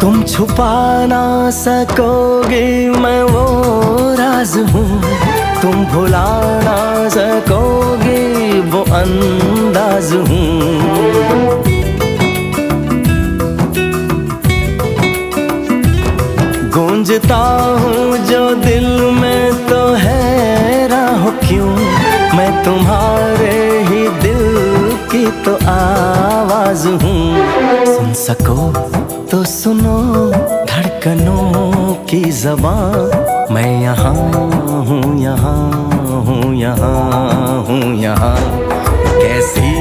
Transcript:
तुम छुपा ना सकोगे मैं वो राज हूँ, तुम भुला ना सकोगे वो अंदाज हूँ। गूंजता हूँ जो दिल में तो हैरान हो क्यों, मैं तुम्हारे ही दिल की तो आवाज हूँ। सुन सको तो सुनो धड़कनों की ज़बान, मैं यहाँ हूँ, यहाँ हूँ, यहाँ हूँ, यहाँ कैसी